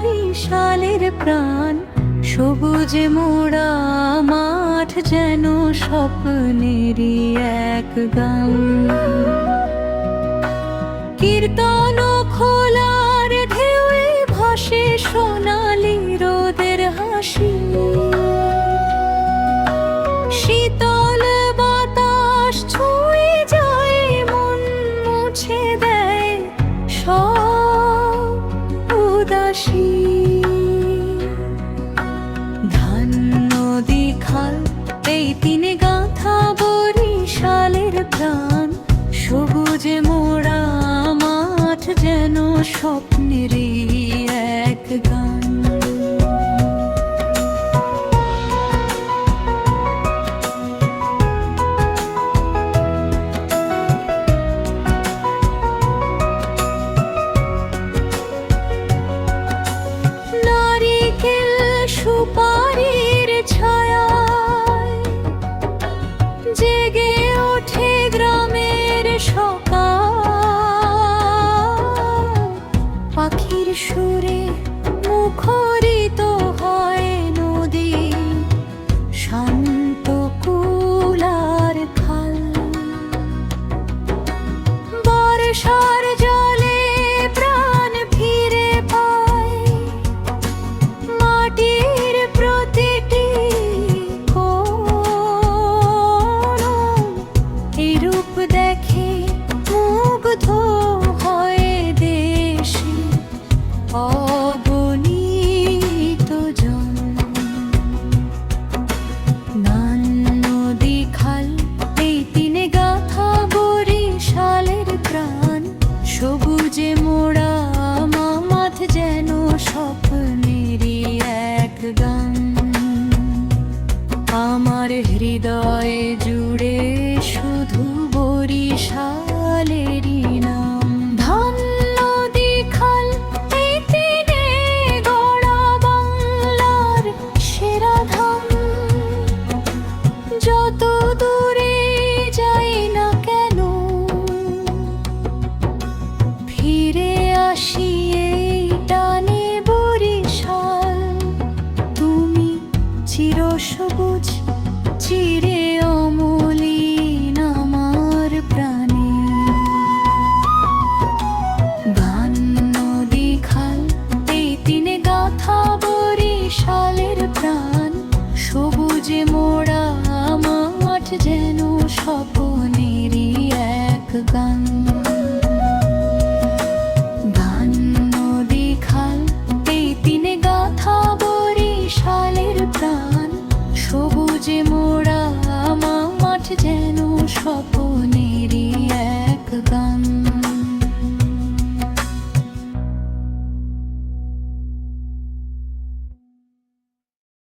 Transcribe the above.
বরিশালের প্রাণ, সবুজে মোড়া মাঠ যেন স্বপ্নেরই এক গান। কীর্তন খোলার ঢেউয়ে ভাসে সোনালি রোদের হাসি। শীতল বাতাস ছুঁয়ে যায় মন, মুছে দেয় সব উদাসী। ধান নদী খাল এই তিনে গাঁথা বরিশালের প্রাণ, সবুজে মোড়া মাঠ যেন স্বপ্নেরই এক গান। নারিকেল সুপারির ছায়ায় জেগে ওঠে গ্রামের সকাল। পাখির সুরে মুখরিত হয় নদী, শান্ত কুলার খাল। বর্ষার জলে প্রাণ ফিরে পায়, মাটির প্রতিটি কোণ এই রূপ দেখে মুগ্ধ হয় দেশে অগণিত জন। নান নদী খাল এই তিনে গাঁথা বরিশালের প্রাণ, সবুজে মোড়া মাঠ যেন স্বপ্নেরই এক গান। আমার হৃদয়ে জুড়ে শুধু বরিশালেরই নাম। ধান নদী খাল এই তিনে গড়া বাংলার সেরা ধাম। যত দূরে যাই না কেন ফিরে আসি এই টানে বরিশাল। তুমি চিরসবুজ চিরে অমলিন আমার প্রাণে। ধান নদী খাল এই তিনে গাঁথা বরিশালের প্রাণ, সবুজে মোড়া মাঠ যেন